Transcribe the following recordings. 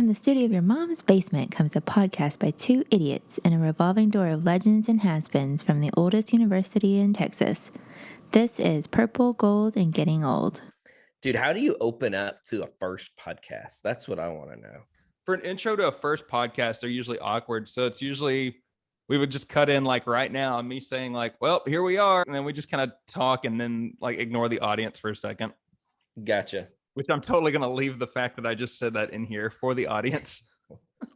the studio of your mom's basement comes a podcast by two idiots in a revolving door of legends and has-beens from the oldest university in Texas. This is Purple, Gold, and Getting Old. Dude, how do you open up to a first podcast? That's what I want to know. For an intro to a first podcast, they're usually awkward. So it's usually, we would just cut in like right now, me saying like, well, here we are. And then we just kind of talk and then like ignore the audience for a second. Gotcha. Which I'm totally going to leave the fact that I just said that in here for the audience.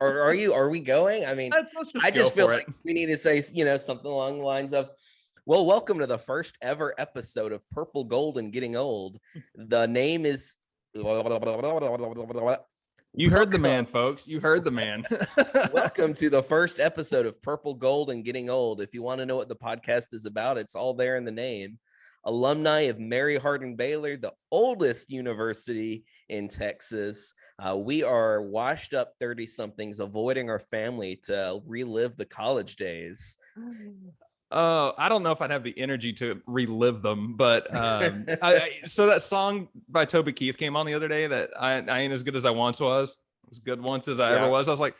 Are we going? I mean, I just feel like we need to say, something along the lines of, well, welcome to the first ever episode of Purple, Gold, and Getting Old. The name is... You heard the man, folks. You heard the man. Welcome to the first episode of Purple, Gold, and Getting Old. If you want to know what the podcast is about, it's all there in the name. Alumni of Hardin-Baylor, the oldest university in Texas. We are washed up 30-somethings avoiding our family to relive the college days. I don't know if I'd have the energy to relive them, but so that song by Toby Keith came on the other day that I ain't as good as I once was. As good once as I ever was. I was like,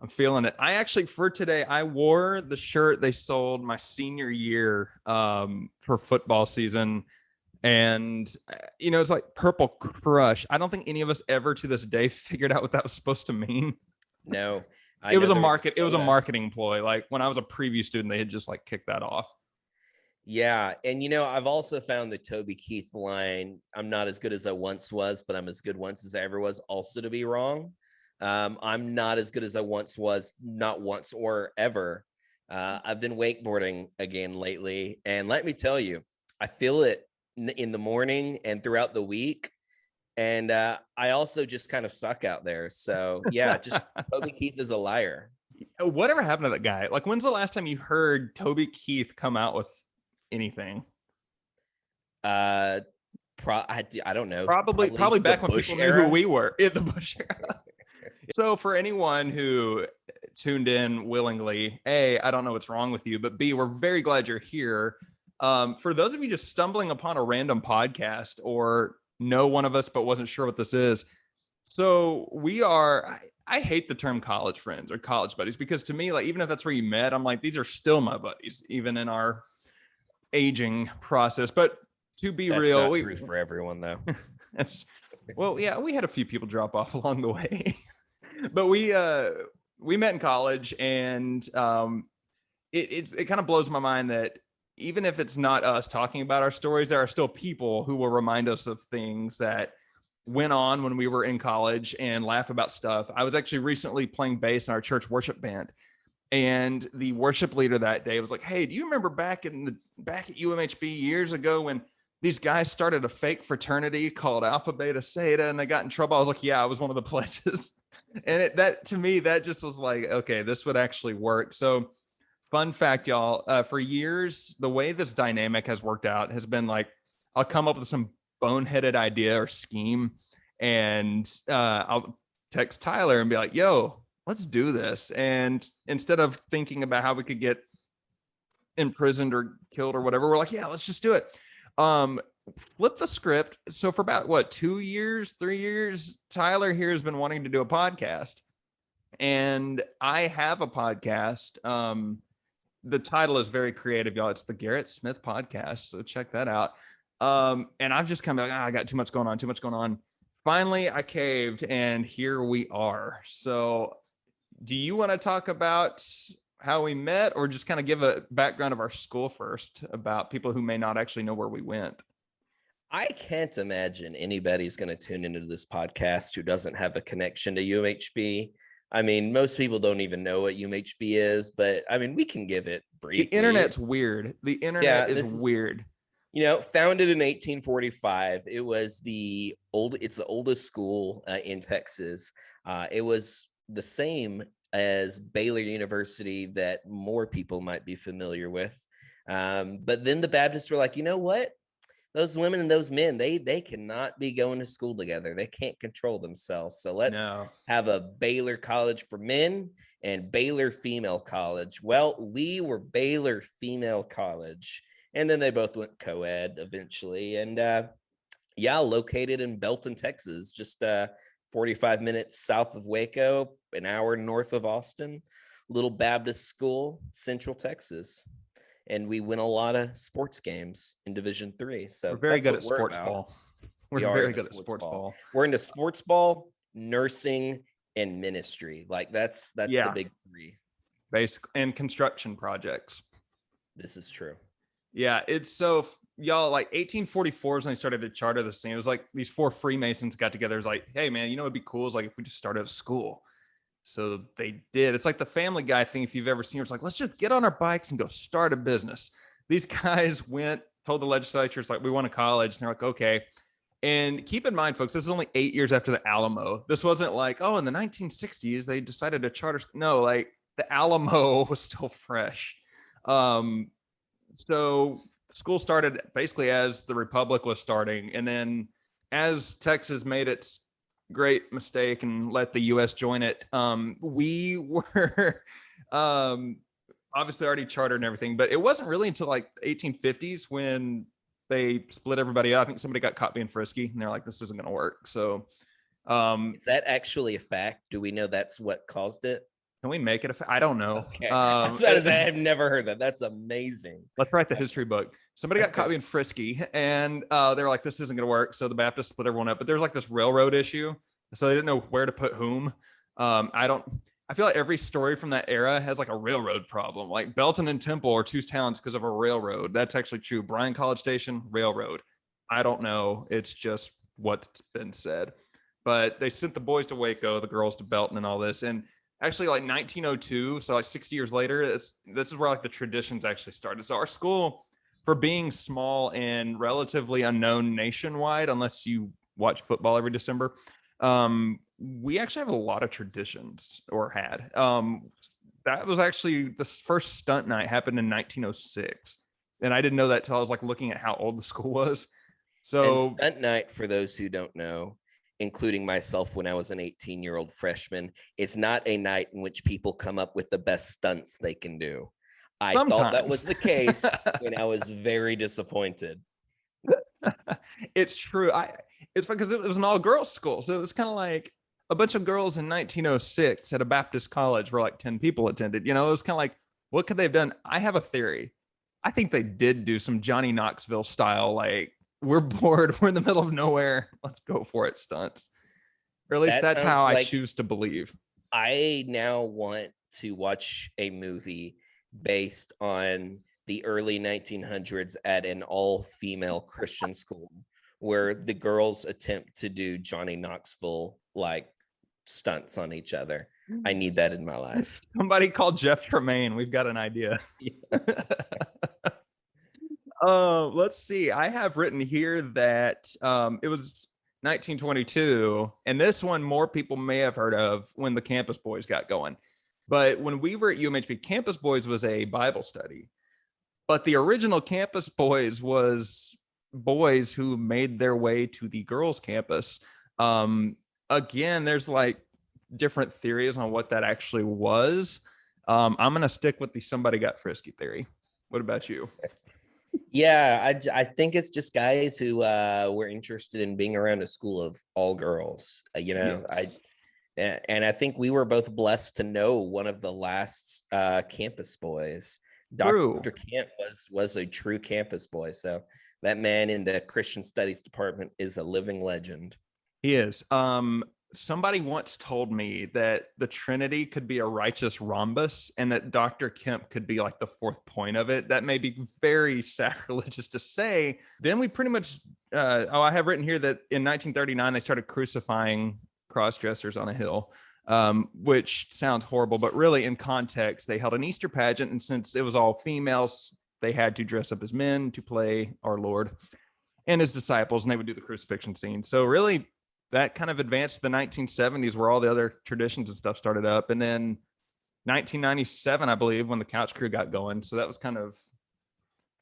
I'm feeling it. I actually, for today, I wore the shirt they sold my senior year for football season. And, it's like Purple Crush. I don't think any of us ever to this day figured out what that was supposed to mean. No. It was a marketing ploy. Like when I was a preview student, they had just like kicked that off. Yeah. And, I've also found the Toby Keith line, I'm not as good as I once was, but I'm as good once as I ever was, also to be wrong. I'm not as good as I once was, not once or ever. I've been wakeboarding again lately. And let me tell you, I feel it in the morning and throughout the week. And I also just kind of suck out there. So, yeah, just Toby Keith is a liar. Whatever happened to that guy? Like, when's the last time you heard Toby Keith come out with anything? I don't know. Probably back when people knew who we were in the Bush era. So for anyone who tuned in willingly, A, I don't know what's wrong with you, but B, we're very glad you're here. For those of you just stumbling upon a random podcast or know one of us but wasn't sure what this is, so we are, I hate the term college friends or college buddies, because to me, like, even if that's where you met, I'm like, these are still my buddies, even in our aging process. But to be real, not true for everyone though. Well, yeah, we had a few people drop off along the way. But we met in college, and it kind of blows my mind that even if it's not us talking about our stories, there are still people who will remind us of things that went on when we were in college and laugh about stuff. I was actually recently playing bass in our church worship band, and the worship leader that day was like, "Hey, do you remember back at UMHB years ago when these guys started a fake fraternity called Alpha Beta Zeta and they got in trouble?" I was like, "Yeah, I was one of the pledges." And that to me, that just was like, okay, this would actually work. So fun fact, y'all, for years, the way this dynamic has worked out has been like, I'll come up with some boneheaded idea or scheme, and I'll text Tyler and be like, "Yo, let's do this." And instead of thinking about how we could get imprisoned or killed or whatever, we're like, "Yeah, let's just do it." Flip the script. So for about 3 years, Tyler here has been wanting to do a podcast, and I have a podcast. The title is very creative, y'all. It's the Garrett Smith Podcast, so check that out. And I've just kind of like, I got too much going on. Finally, I caved, and here we are. So do you want to talk about how we met, or just kind of give a background of our school first, about people who may not actually know where we went? I can't imagine anybody's going to tune into this podcast who doesn't have a connection to UMHB. I mean, most people don't even know what UMHB is, but I mean, we can give it briefly. The internet's weird. The internet is weird. Founded in 1845. It's the oldest school in Texas. It was the same as Baylor University that more people might be familiar with. But then the Baptists were like, you know what? Those women and those men, they cannot be going to school together. They can't control themselves. So let's have a Baylor College for men and Baylor Female College. Well, we were Baylor Female College. And then they both went co-ed eventually. And located in Belton, Texas, just 45 minutes south of Waco, an hour north of Austin, little Baptist school, Central Texas. And we win a lot of sports games in Division III. So We're very that's good what at we're sports about. ball. We We're are very into good at sports ball. We're into sports ball, nursing, and ministry. Like that's the big three. Basic and construction projects. This is true. Yeah, it's so y'all, like 1844 is when they started to charter this thing. It was like these 4 Freemasons got together. It's like, hey man, you know what'd be cool is like if we just started a school. So they did. It's like the Family Guy thing, if you've ever seen it. It's like, let's just get on our bikes and go start a business. These guys went, told the legislature, it's like, we want a college. And they're like, okay. And keep in mind, folks, this is only 8 years after the Alamo. This wasn't like, oh, in the 1960s, they decided to charter. No, like the Alamo was still fresh. So school started basically as the Republic was starting. And then as Texas made its great mistake and let the U.S. join it, we were obviously already chartered and everything, but it wasn't really until like the 1850s when they split everybody up. I think somebody got caught being frisky and they're like, this isn't going to work. So is that actually a fact? Do we know that's what caused it? can we make it a fact? I don't know. Okay. I've never heard that. That's amazing. Let's write the history book. Somebody got caught being frisky and they were like, this isn't going to work. So the Baptists split everyone up, but there's like this railroad issue. So they didn't know where to put whom. I feel like every story from that era has like a railroad problem. Like Belton and Temple are 2 towns because of a railroad. That's actually true. Bryan College Station, railroad. I don't know. It's just what's been said. But they sent the boys to Waco, the girls to Belton and all this. And actually like 1902, so like 60 years later, this is where like the traditions actually started. So our school, for being small and relatively unknown nationwide, unless you watch football every December, we actually have a lot of traditions, or had. That was actually the first stunt night happened in 1906. And I didn't know that till I was like looking at how old the school was. So and stunt night, for those who don't know, including myself when I was an 18-year-old freshman, it's not a night in which people come up with the best stunts they can do. I thought that was the case, and I was very disappointed. It's true. It's because it was an all-girls school. So it was kind of like a bunch of girls in 1906 at a Baptist college where like 10 people attended. You know, it was kind of like, what could they have done? I have a theory. I think they did do some Johnny Knoxville style, like, we're bored, we're in the middle of nowhere, let's go for it stunts. Or at least that's how I choose to believe. I now want to watch a movie based on the early 1900s at an all-female Christian school where the girls attempt to do Johnny Knoxville like stunts on each other. I need that in my life. Somebody called Jeff Tremaine. We've got an idea. Yeah. Let's see. I have written here that it was 1922, and this one more people may have heard of when the Campus Boys got going. But when we were at UMHB, Campus Boys was a Bible study. But the original Campus Boys was boys who made their way to the girls' campus. Again, there's like different theories on what that actually was. I'm going to stick with the somebody got frisky theory. What about you? Yeah, I think it's just guys who were interested in being around a school of all girls. Yes. And I think we were both blessed to know one of the last Campus Boys. Dr. Camp was a true Campus boy. So that man in the Christian Studies department is a living legend. He is. Somebody once told me that the Trinity could be a righteous rhombus and that Dr. Kemp could be like the 4th point of it. That may be very sacrilegious to say. Then we pretty much, I have written here that in 1939, they started crucifying cross-dressers on a hill, which sounds horrible, but really in context, they held an Easter pageant. And since it was all females, they had to dress up as men to play our Lord and his disciples, and they would do the crucifixion scene. So really, that kind of advanced to the 1970s where all the other traditions and stuff started up. And then 1997, I believe, when the Couch Crew got going. So that was kind of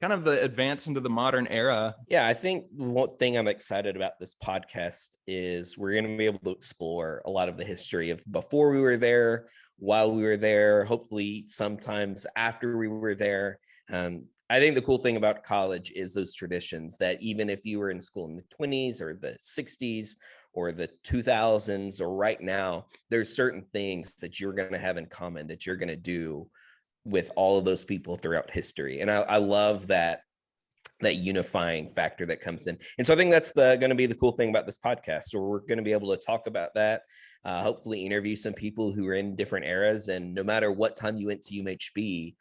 the advance into the modern era. Yeah, I think one thing I'm excited about this podcast is we're going to be able to explore a lot of the history of before we were there, while we were there, hopefully sometimes after we were there. I think the cool thing about college is those traditions that even if you were in school in the 20s or the 60s or the 2000s or right now, there's certain things that you're going to have in common that you're going to do with all of those people throughout history. And I love that unifying factor that comes in. And so I think that's going to be the cool thing about this podcast, where we're going to be able to talk about that, hopefully interview some people who are in different eras. And no matter what time you went to UMHB,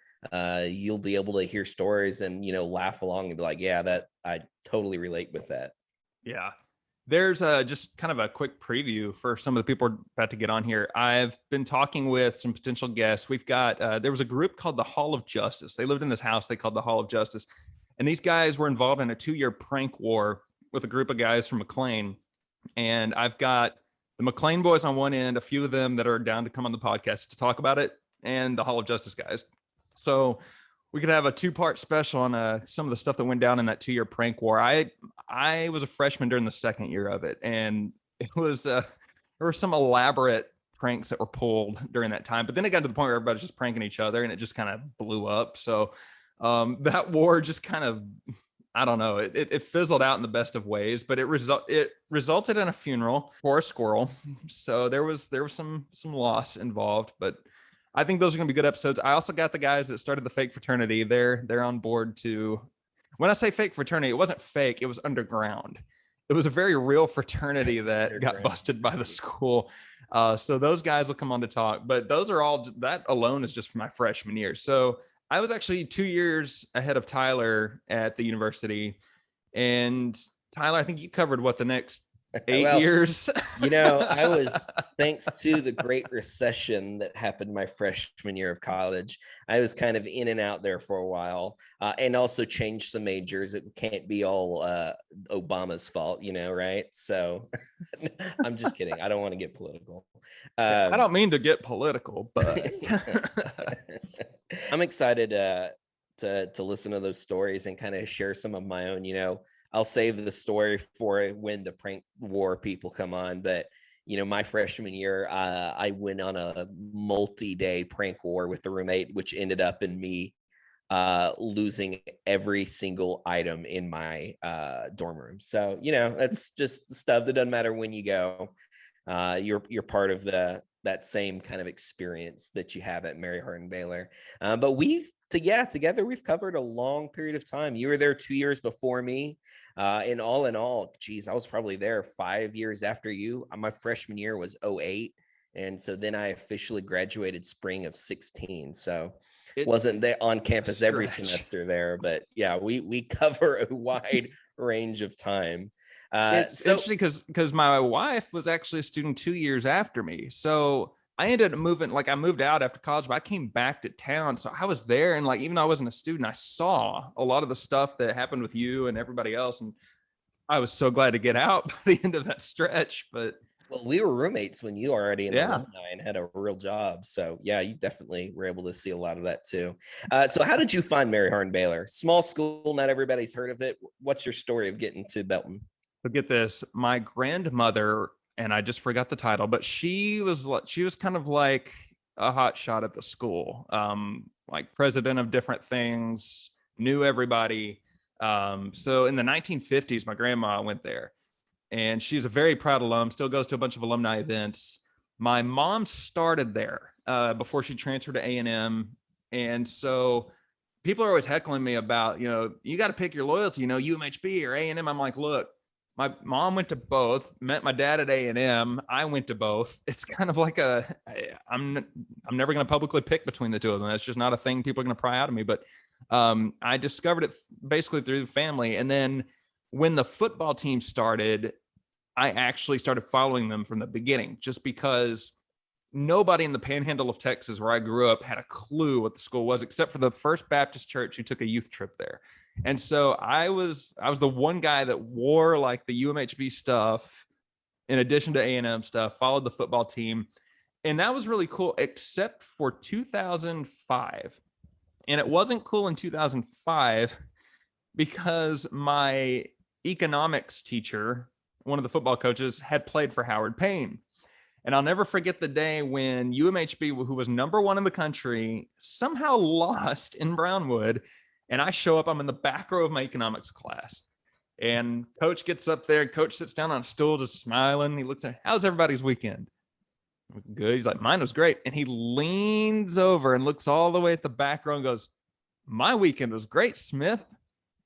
you'll be able to hear stories and, laugh along and be like, yeah, that I totally relate with that. Yeah. There's just kind of a quick preview for some of the people we're about to get on here. I've been talking with some potential guests. We've got, there was a group called the Hall of Justice. They lived in this house they called the Hall of Justice. And these guys were involved in a 2-year prank war with a group of guys from McLean. And I've got the McLean boys on one end, a few of them that are down to come on the podcast to talk about it, and the Hall of Justice guys. So we could have a 2-part special on some of the stuff that went down in that 2-year prank war. I was a freshman during the 2nd year of it, and it was there were some elaborate pranks that were pulled during that time. But then it got to the point where everybody's just pranking each other, and it just kind of blew up. So that war just kind of, I don't know, it fizzled out in the best of ways, but it resulted in a funeral for a squirrel. So there was some loss involved, but I think those are going to be good episodes. I also got the guys that started the fake fraternity. They're on board too. When I say fake fraternity, it wasn't fake. It was underground. It was a very real fraternity that got busted by the school. So those guys will come on to talk, but those are all, that alone is just for my freshman year. So I was actually 2 years ahead of Tyler at the university. And Tyler, I think you covered the next 8 years. I was, thanks to the Great Recession that happened my freshman year of college, I was kind of in and out there for a while, and also changed some majors. It can't be all Obama's fault, right? So I'm just kidding. I don't want to get political. I don't mean to get political, but I'm excited to listen to those stories and kind of share some of my own. I'll save the story for when the prank war people come on. But, my freshman year, I went on a multi-day prank war with a roommate, which ended up in me losing every single item in my dorm room. So, that's just the stuff that doesn't matter when you go. You're part of that same kind of experience that you have at Mary Hardin-Baylor. But together we've covered a long period of time. You were there 2 years before me. In all, geez, I was probably there 5 years after you. My freshman year was 2008. And so then I officially graduated spring of 2016. So wasn't there on campus every semester there, but yeah, we cover a wide range of time. It's interesting because my wife was actually a student 2 years after me. So I ended up moving, I moved out after college, but I came back to town. So I was there, and even though I wasn't a student, I saw a lot of the stuff that happened with you and everybody else. And I was so glad to get out by the end of that stretch. But well, we were roommates when you already in alumni and had a real job. So yeah, you definitely were able to see a lot of that too. So how did you find Mary Hardin-Baylor? Small school, not everybody's heard of it. What's your story of getting to Belton? So get this, my grandmother, and I just forgot the title, but she was kind of like a hot shot at the school, president of different things, knew everybody. So in the 1950s, my grandma went there, and she's a very proud alum, still goes to a bunch of alumni events. My mom started there before she transferred to A&M. And so people are always heckling me about, you got to pick your loyalty, UMHB or A&M. I'm like, look, my mom went to both, met my dad at A&M. I went to both. It's kind of like I'm never going to publicly pick between the two of them. That's just not a thing people are going to pry out of me. But I discovered it basically through the family. And then when the football team started, I actually started following them from the beginning, just because nobody in the panhandle of Texas where I grew up had a clue what the school was, except for the First Baptist Church who took a youth trip there. And so I was the one guy that wore the UMHB stuff in addition to A&M stuff, followed the football team. And that was really cool, except for 2005. And it wasn't cool in 2005 because my economics teacher, one of the football coaches, had played for Howard Payne. And I'll never forget the day when UMHB, who was #1 in the country, somehow lost in Brownwood. And I show up, I'm in the back row of my economics class. And coach gets up there. Coach sits down on a stool, just smiling. He looks at, how's everybody's weekend? Good. He's like, mine was great. And he leans over and looks all the way at the back row and goes, my weekend was great, Smith.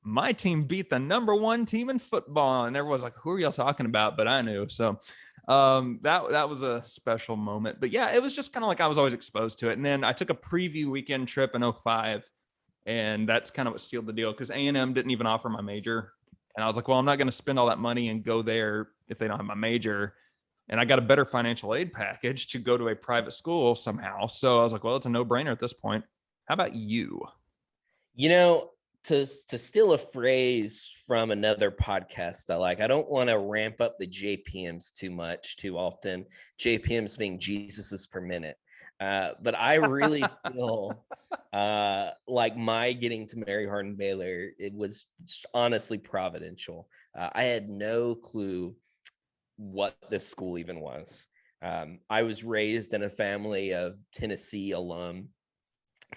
My team beat the number one team in football. And everyone's like, who are y'all talking about? But I knew. So that was a special moment. But yeah, it was just kind of like I was always exposed to it. And then I took a preview weekend trip in 2005, and that's kind of what sealed the deal, because A&M didn't even offer my major. And I was like, well, I'm not going to spend all that money and go there if they don't have my major. And I got a better financial aid package to go to a private school somehow. So I was like, well, it's a no-brainer at this point. How about you? You know, to steal a phrase from another podcast I like, I don't want to ramp up the JPMs too often. JPMs being Jesus's per minute. But I really feel like my getting to marry Hardin-Baylor, it was honestly providential. I had no clue what this school even was. I was raised in a family of Tennessee alum,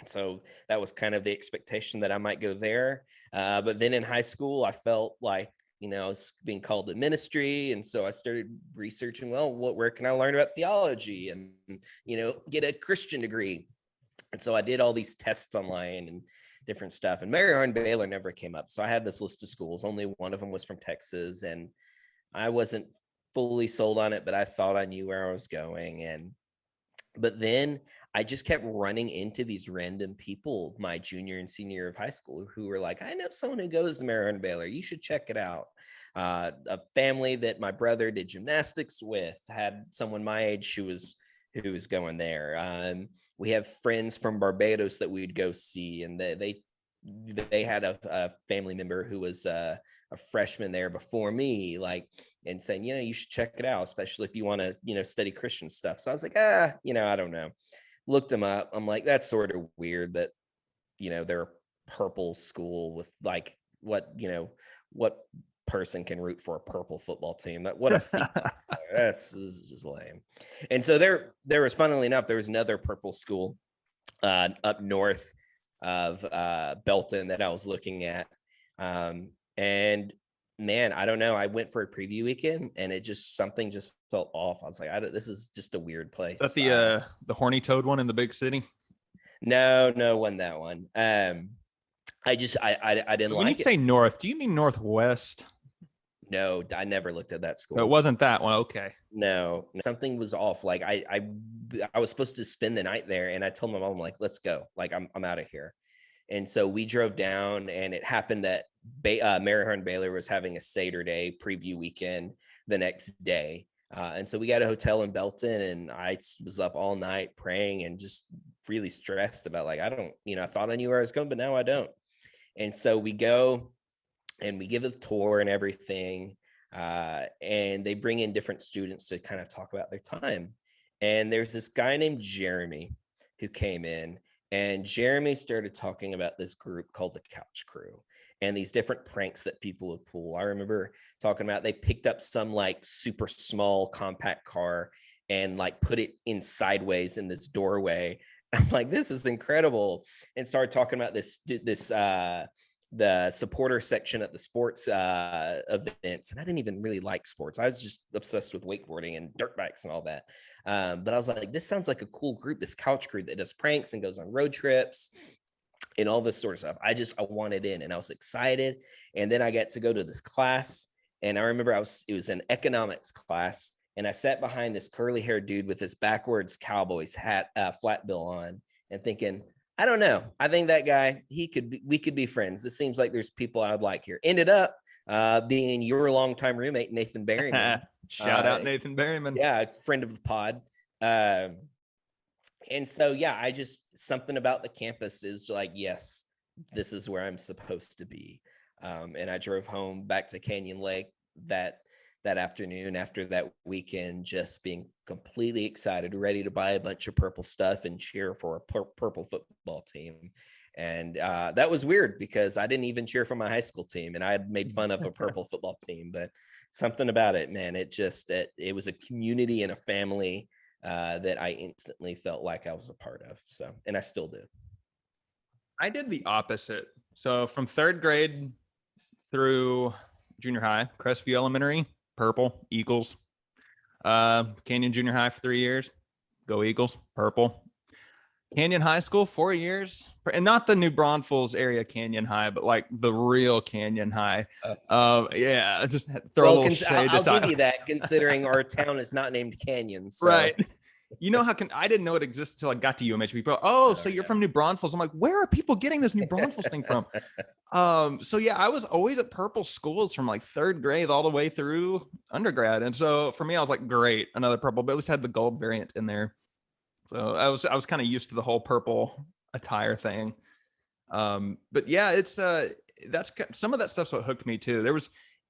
so that was kind of the expectation that I might go there. But then in high school, I felt like, I was being called to ministry. And so I started researching, well, where can I learn about theology and, get a Christian degree? And so I did all these tests online and different stuff. And Mary Hardin-Baylor never came up. So I had this list of schools. Only one of them was from Texas. And I wasn't fully sold on it, but I thought I knew where I was going. But then I just kept running into these random people my junior and senior year of high school who were like, I know someone who goes to Mary Hardin-Baylor. You should check it out. A family that my brother did gymnastics with had someone my age who was going there. We have friends from Barbados that we'd go see, and they had a family member who was a freshman there before me, and saying, you should check it out, especially if you want to, study Christian stuff. So I was like, I don't know. Looked them up. I'm like, that's sort of weird that, they're a purple school with what person can root for a purple football team? What a feat. This is just lame. And so there was, funnily enough, there was another purple school up north of Belton that I was looking at. And man, I don't know. I went for a preview weekend, and something just felt off. I was like, this is just a weird place. That's the horny toad one in the big city? No, wasn't that one. I didn't when like you say north, do you mean northwest? No, I never looked at that school. It wasn't that one. Okay. No, something was off. Like I was supposed to spend the night there, and I told my mom, like, let's go. Like I'm out of here. And so we drove down, and it happened that Mary Hardin-Baylor was having a Seder Day preview weekend the next day. And so we got a hotel in Belton, and I was up all night praying and just really stressed about, like, I thought I knew where I was going, but now I don't. And so we go and we give a tour and everything. And they bring in different students to kind of talk about their time. And there's this guy named Jeremy who came in, and Jeremy started talking about this group called the Couch Crew and these different pranks that people would pull. I remember talking about they picked up some like super small compact car and like put it in sideways in this doorway. I'm like, this is incredible. And started talking about the supporter section at the sports events. And I didn't even really like sports. I was just obsessed with wakeboarding and dirt bikes and all that. But I was like, this sounds like a cool group, this Couch Crew that does pranks and goes on road trips and all this sort of stuff. I wanted in, and I was excited. And then I got to go to this class, and I remember it was an economics class, and I sat behind this curly haired dude with this backwards Cowboys hat, flat bill on, and thinking, I don't know. I think that guy, we could be friends. This seems like there's people I would like here. Ended up being your longtime roommate, Nathan Berryman. Shout out Nathan Berryman. Yeah, friend of the pod. And so, yeah, something about the campus is like, yes, this is where I'm supposed to be. And I drove home back to Canyon Lake that afternoon after that weekend, just being completely excited, ready to buy a bunch of purple stuff and cheer for a purple football team. And that was weird because I didn't even cheer for my high school team, and I had made fun of a purple football team. But something about it, man, it was a community and a family that I instantly felt like I was a part of. So, and I still do. I did the opposite. So from third grade through junior high. Crestview Elementary, purple, Eagles. Canyon Junior High for 3 years. Go Eagles, purple. Canyon High School, 4 years, and not the New Braunfels area Canyon High, but like the real Canyon High. Yeah, just throw a little shade. I'll give you that, considering our town is not named Canyon. So. Right. You know I didn't know it existed until I got to UMHB. But so you're from New Braunfels. I'm like, where are people getting this New Braunfels thing from? So yeah, I was always at purple schools from like third grade all the way through undergrad. And so for me, I was like, great, another purple, but at least had the gold variant in there. So I was kind of used to the whole purple attire thing. But yeah, it's that's some of that stuff's what hooked me too.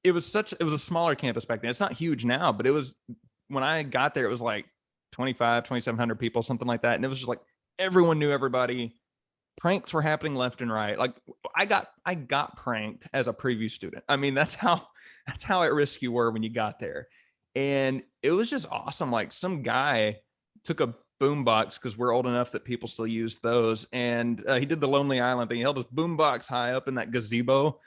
It was a smaller campus back then. It's not huge now, but it was, when I got there, it was like 2,700 people, something like that. And it was just like everyone knew everybody. Pranks were happening left and right. Like I got pranked as a preview student. I mean, that's how at risk you were when you got there. And it was just awesome. Like some guy took a boombox, because we're old enough that people still use those, and he did the Lonely Island thing. He held his boombox high up in that gazebo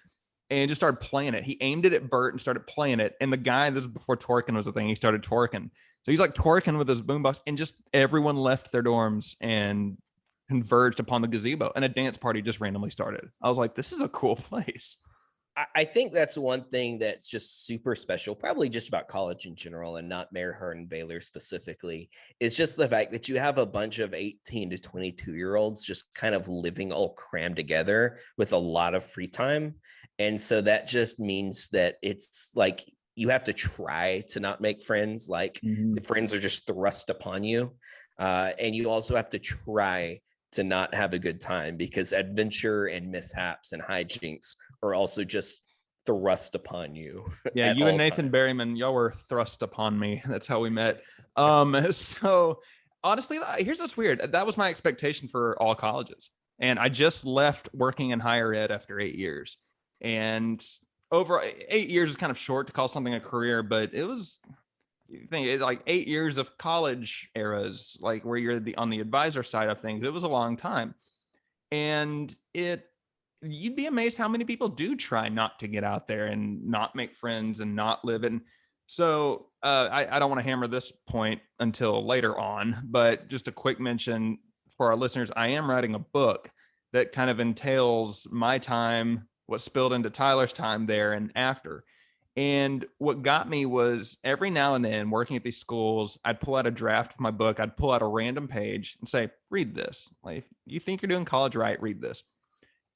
and just started playing it. He aimed it at Bert and started playing it. And the guy, this was before twerking was a thing, he started twerking. So he's like twerking with his boombox, and just everyone left their dorms and converged upon the gazebo, and a dance party just randomly started. I was like, this is a cool place. I think that's one thing that's just super special, probably just about college in general, and not Mayor Hardin-Baylor specifically. It's just the fact that you have a bunch of 18 to 22-year-olds just kind of living all crammed together with a lot of free time. And so that just means that it's like you have to try to not make friends. Like the friends are just thrust upon you. And you also have to try to not have a good time, because adventure and mishaps and hijinks are also just thrust upon you. Yeah, you and Nathan Berryman, y'all were thrust upon me. That's how we met. So honestly, here's what's weird. That was my expectation for all colleges. And I just left working in higher ed after 8 years. And over 8 years is kind of short to call something a career, but it was, you think, like 8 years of college eras, like where you're on the advisor side of things. It was a long time. And you'd be amazed how many people do try not to get out there and not make friends and not live in. So I don't want to hammer this point until later on, but just a quick mention for our listeners, I am writing a book that kind of entails my time, what spilled into Tyler's time there and after. And what got me was every now and then working at these schools, I'd pull out a draft of my book. I'd pull out a random page and say, read this. Like, if you think you're doing college right, read this.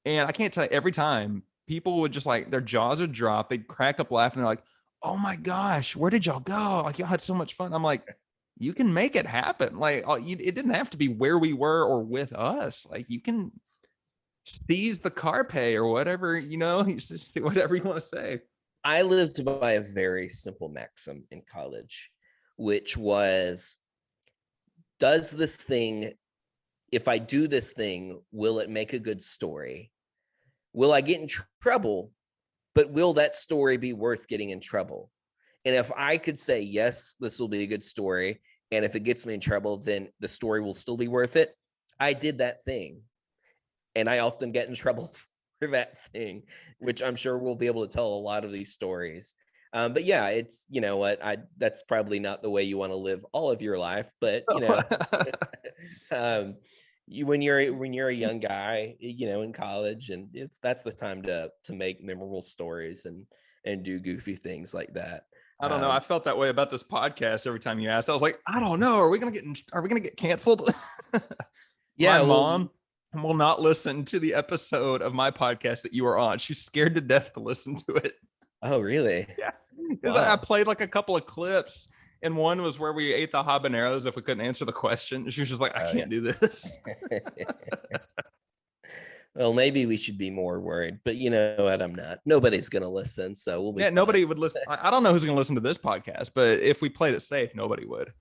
And I can't tell you, every time people would just like, their jaws would drop. They'd crack up laughing. They're like, oh my gosh, where did y'all go? Like, y'all had so much fun. I'm like, you can make it happen. Like, it didn't have to be where we were or with us. Like, you can seize the carpe or whatever, just whatever you want to say. I lived by a very simple maxim in college, which was, does this thing, if I do this thing, will it make a good story? Will I get in trouble? But will that story be worth getting in trouble? And if I could say, yes, this will be a good story, and if it gets me in trouble, then the story will still be worth it, I did that thing. And I often get in trouble for that thing, which I'm sure we'll be able to tell a lot of these stories. But yeah, it's, you know what, that's probably not the way you want to live all of your life, but when you're a young guy, in college, and that's the time to make memorable stories and do goofy things like that. I don't know. I felt that way about this podcast every time you asked. I was like, I don't know. Are we gonna get canceled? Yeah, my mom will not listen to the episode of my podcast that you were on. She's scared to death to listen to it. Oh, really? Yeah. Wow. I played like a couple of clips, and one was where we ate the habaneros if we couldn't answer the question. She was just like, I can't do this. Well, maybe we should be more worried, but you know what? I'm not. Nobody's going to listen, so we'll be fine. Nobody would listen. I don't know who's going to listen to this podcast, but if we played it safe, nobody would.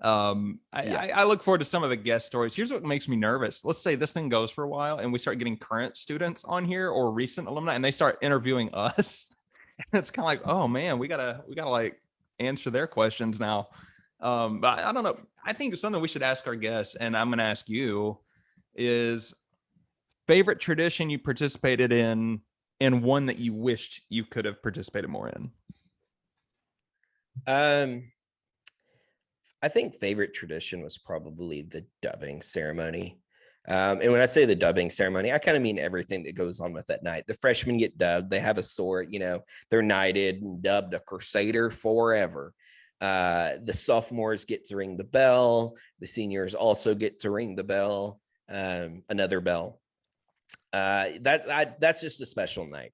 I look forward to some of the guest stories. Here's what makes me nervous. Let's say this thing goes for a while and we start getting current students on here or recent alumni, and they start interviewing us. And it's kind of like, oh man, we gotta like answer their questions now. But I don't know. I think something we should ask our guests, and I'm going to ask you, is favorite tradition you participated in and one that you wished you could have participated more in? I think favorite tradition was probably the dubbing ceremony. And when I say the dubbing ceremony, I kind of mean everything that goes on with that night. The freshmen get dubbed. They have a sword, they're knighted and dubbed a crusader forever. The sophomores get to ring the bell. The seniors also get to ring the bell, another bell. That's just a special night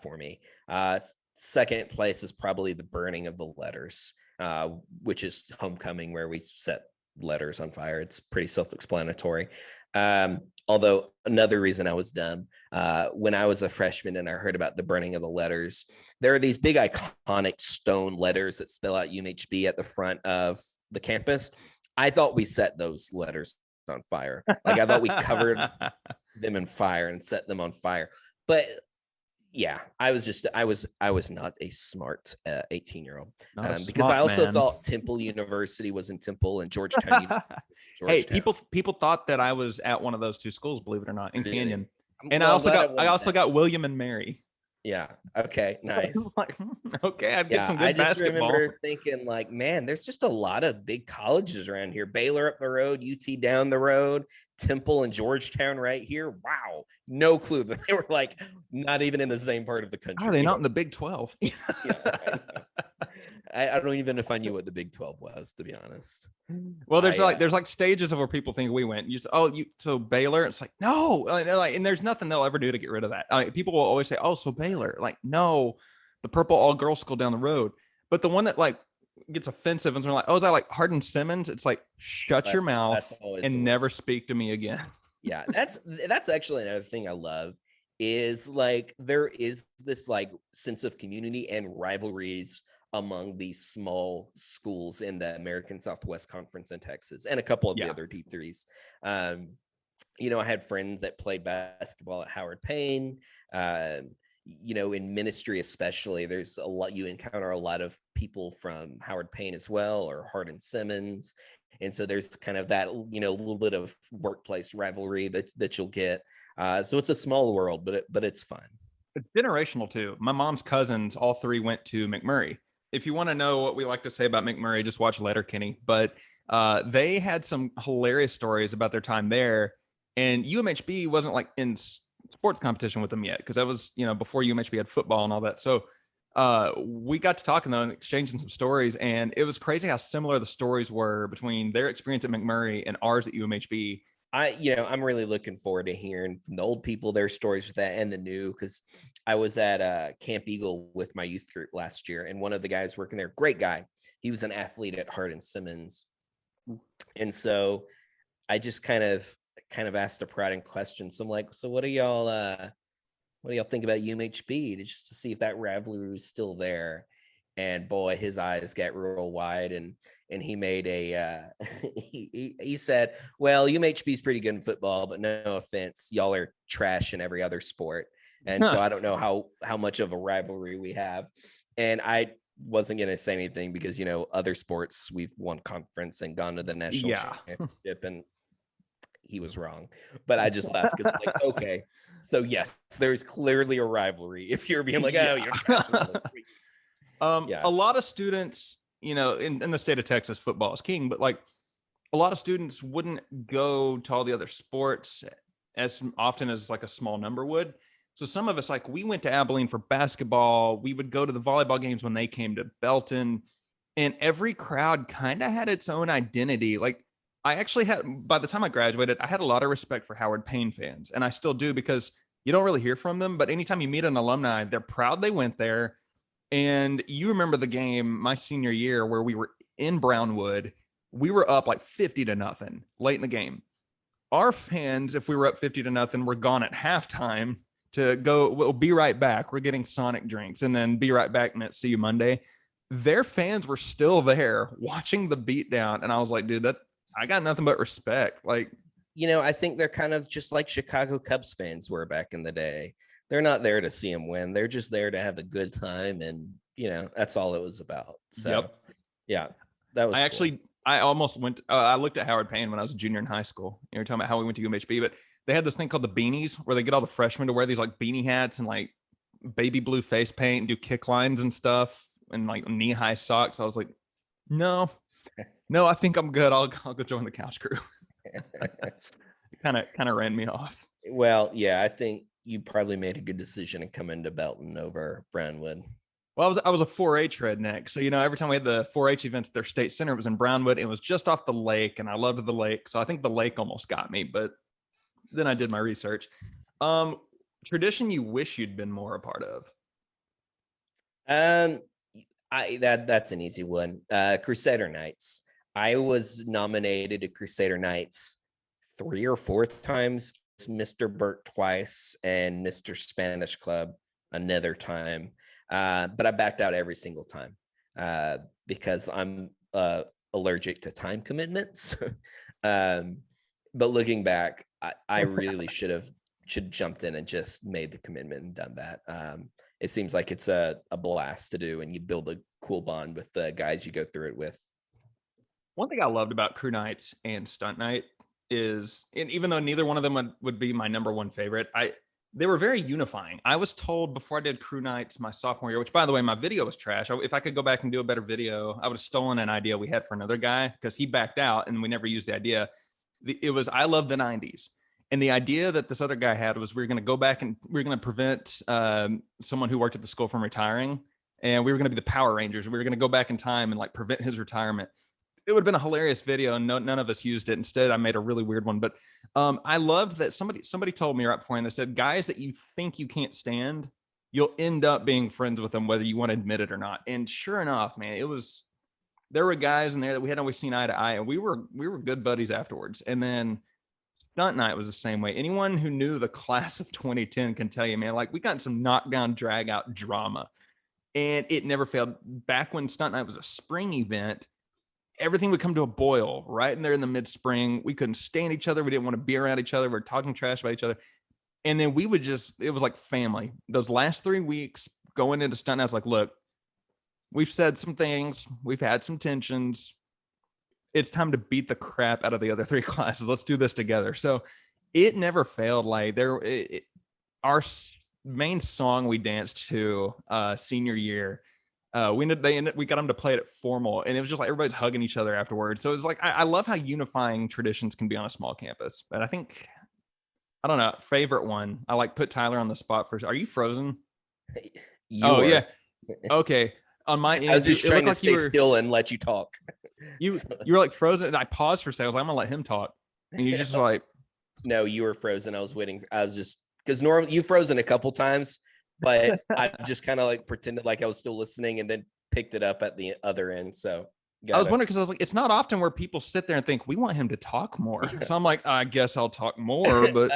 for me. Second place is probably the burning of the letters, which is homecoming, where we set letters on fire. It's pretty self-explanatory. Although another reason I was dumb, when I was a freshman and I heard about the burning of the letters, there are these big iconic stone letters that spell out UMHB at the front of the campus. I thought we set those letters on fire. Like, I thought we covered them in fire and set them on fire. But yeah, I was not a smart 18-year-old, because I also thought Temple University was in Temple and Georgetown. Hey, people thought that I was at one of those two schools, believe it or not, in Canyon. And I also got William and Mary. Yeah. Okay. Nice. Okay, I'd get some good basketball. I just remember thinking, like, man, there's just a lot of big colleges around here. Baylor up the road, UT down the road, Temple and Georgetown right here. Wow. No clue that they were, like, not even in the same part of the country. Are they not in the Big 12? Yeah, I don't even know if I knew what the Big 12 was, to be honest. Well, there's like stages of where people think we went. So Baylor. It's like, no, and there's nothing they'll ever do to get rid of that. People will always say, oh, so Baylor. Like, no, the purple all girls school down the road. But the one that like gets offensive and they're like, oh, is that like Hardin-Simmons? It's like, shut your mouth and never speak to me again. Yeah, that's actually another thing I love, is like there is this like sense of community and rivalries among these small schools in the American Southwest Conference in Texas and a couple of the other D3s. I had friends that played basketball at Howard-Payne. In ministry especially, there's a lot, you encounter a lot of people from Howard-Payne as well, or Hardin-Simmons. And so there's kind of that, little bit of workplace rivalry that you'll get. So it's a small world, but it's fun. It's generational too. My mom's cousins, all three went to McMurray. If you want to know what we like to say about McMurray, just watch Letterkenny. But they had some hilarious stories about their time there. And UMHB wasn't like in sports competition with them yet, because that was, before UMHB had football and all that. So we got to talking though and exchanging some stories. And it was crazy how similar the stories were between their experience at McMurray and ours at UMHB. I'm really looking forward to hearing from the old people their stories with that, and the new, because I was at Camp Eagle with my youth group last year, and one of the guys working there, great guy, he was an athlete at Hardin-Simmons, and so I just kind of asked a prodding question. So I'm like, so what do y'all think about UMHB, just to see if that rivalry was still there? And boy, his eyes got real wide, and he made he said, well, UMHB is pretty good in football, but no offense, y'all are trash in every other sport. And so I don't know how much of a rivalry we have. And I wasn't going to say anything because, other sports, we've won conference and gone to the national championship, and he was wrong. But I just laughed because, like, okay, so yes, there's clearly a rivalry if you're being like, oh, you're trash in those three. A lot of students, in the state of Texas, football is king, but like a lot of students wouldn't go to all the other sports as often as like a small number would. So some of us, like, we went to Abilene for basketball. We would go to the volleyball games when they came to Belton, and every crowd kind of had its own identity. Like, I actually had, by the time I graduated, I had a lot of respect for Howard-Payne fans, and I still do, because you don't really hear from them, but anytime you meet an alumni, they're proud they went there. And you remember the game my senior year where we were in Brownwood, we were up like 50-0 late in the game. Our fans, if we were up 50-0, were gone at halftime to go, we'll be right back. We're getting Sonic drinks and then be right back, and see you Monday. Their fans were still there watching the beatdown. And I was like, dude, I got nothing but respect. Like, I think they're kind of just like Chicago Cubs fans were back in the day. They're not there to see them win. They're just there to have a good time. And, that's all it was about. So, yeah, that was cool. I almost went, I looked at Howard-Payne when I was a junior in high school. You were talking about how we went to UMHB, but they had this thing called the beanies, where they get all the freshmen to wear these like beanie hats and like baby blue face paint, do kick lines and stuff, and like knee-high socks. I was like, no, I think I'm good. I'll go join the couch crew. Kind of ran me off. Well, yeah, I think you probably made a good decision to come into Belton over Brownwood. Well, I was a 4-H redneck, so every time we had the 4-H events at their state center, it was in Brownwood. It was just off the lake, and I loved the lake, so I think the lake almost got me. But then I did my research. Tradition you wish you'd been more a part of? That's an easy one. Crusader Nights. I was nominated to Crusader Nights 3 or 4 times. Mr. Burt twice and Mr. Spanish Club another time. But I backed out every single time because I'm allergic to time commitments. But looking back, I really should jumped in and just made the commitment and done that. It seems like it's a blast to do, and you build a cool bond with the guys you go through it with. One thing I loved about crew nights and stunt night is, and even though neither one of them would be my number one favorite, they were very unifying. I was told before I did crew nights my sophomore year, which by the way, my video was trash. If I could go back and do a better video, I would have stolen an idea we had for another guy because he backed out and we never used the idea. It was, I love the 90s. And the idea that this other guy had was we were going to go back and we were going to prevent someone who worked at the school from retiring. And we were going to be the Power Rangers. We were going to go back in time and like prevent his retirement. It would have been a hilarious video, and none of us used it. Instead, I made a really weird one. But I loved that somebody told me right before, and they said, guys that you think you can't stand, you'll end up being friends with them, whether you want to admit it or not. And sure enough, man, there were guys in there that we hadn't always seen eye to eye, and we were good buddies afterwards. And then stunt night was the same way. Anyone who knew the class of 2010 can tell you, man, like we got some knockdown, drag out drama, and it never failed. Back when stunt night was a spring event, everything would come to a boil right in there in the mid-spring. We couldn't stand each other. We didn't want to be around each other. We were talking trash about each other. And then we would it was like family. Those last 3 weeks going into stunt night, I was like, look, we've said some things. We've had some tensions. It's time to beat the crap out of the other 3 classes. Let's do this together. So it never failed. Like our main song we danced to senior year, we got them to play it at formal, and it was just like everybody's hugging each other afterwards. So it's like I love how unifying traditions can be on a small campus. But I don't know, favorite one. I like put Tyler on the spot first. Are you frozen? Yeah. Okay. On my end, I was just trying to stay still and let you talk. You were like frozen, and I paused for a second. I was like, I'm gonna let him talk, and you just like, no, you were frozen. I was waiting. I was just because normally you've frozen a couple times. But I just kind of like pretended like I was still listening and then picked it up at the other end. So I was wondering because I was like, it's not often where people sit there and think we want him to talk more. So I'm like, I guess I'll talk more. But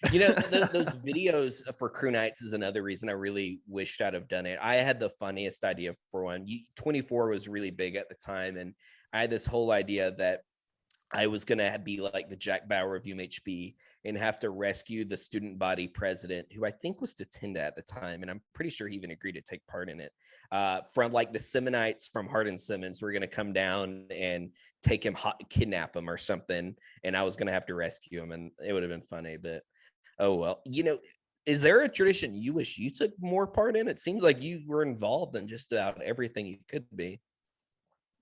those videos for crew nights is another reason I really wished I'd have done it. I had the funniest idea for one. 24 was really big at the time, and I had this whole idea that I was going to be like the Jack Bauer of UMHB and have to rescue the student body president, who I think was Tatinda at the time. And I'm pretty sure he even agreed to take part in it. From like the Simonites from Hardin-Simmons were going to come down and take him, kidnap him or something. And I was going to have to rescue him, and it would have been funny. But, oh, well, is there a tradition you wish you took more part in? It seems like you were involved in just about everything you could be.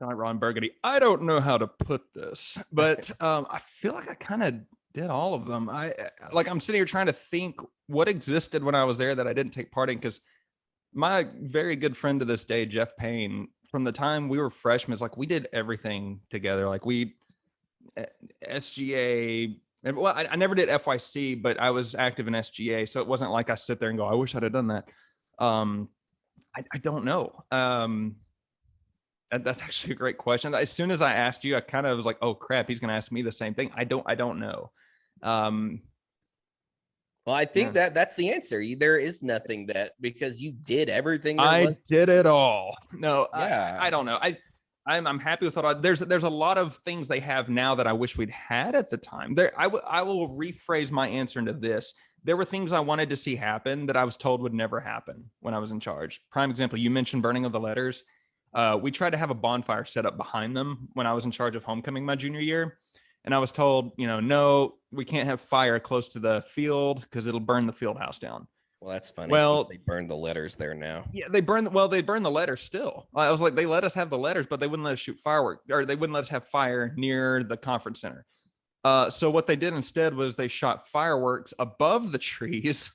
Like Ron Burgundy, I don't know how to put this, but I feel like I kind of did all of them. I'm sitting here trying to think what existed when I was there that I didn't take part in, because my very good friend to this day, Jeff Payne, from the time we were freshmen, is like we did everything together. Like we SGA. Well, I never did FYC, but I was active in SGA, so it wasn't like I sit there and go, I wish I'd have done that. I don't know. That's actually a great question. As soon as I asked you, I kind of was like, "Oh crap, he's going to ask me the same thing." I don't know. Well, I think that's the answer. There is nothing that, because you did everything. I did it all. No, yeah. I don't know. I'm happy with what there's a lot of things they have now that I wish we'd had at the time. I will rephrase my answer into this. There were things I wanted to see happen that I was told would never happen when I was in charge. Prime example, you mentioned burning of the letters. We tried to have a bonfire set up behind them when I was in charge of homecoming my junior year. And I was told, no, we can't have fire close to the field because it'll burn the field house down. Well, that's funny. Well, Since they burned the letters there now. yeah, they burned the letters still. I was like, they let us have the letters, but they wouldn't let us shoot fireworks, or they wouldn't let us have fire near the conference center. So what they did instead was they shot fireworks above the trees.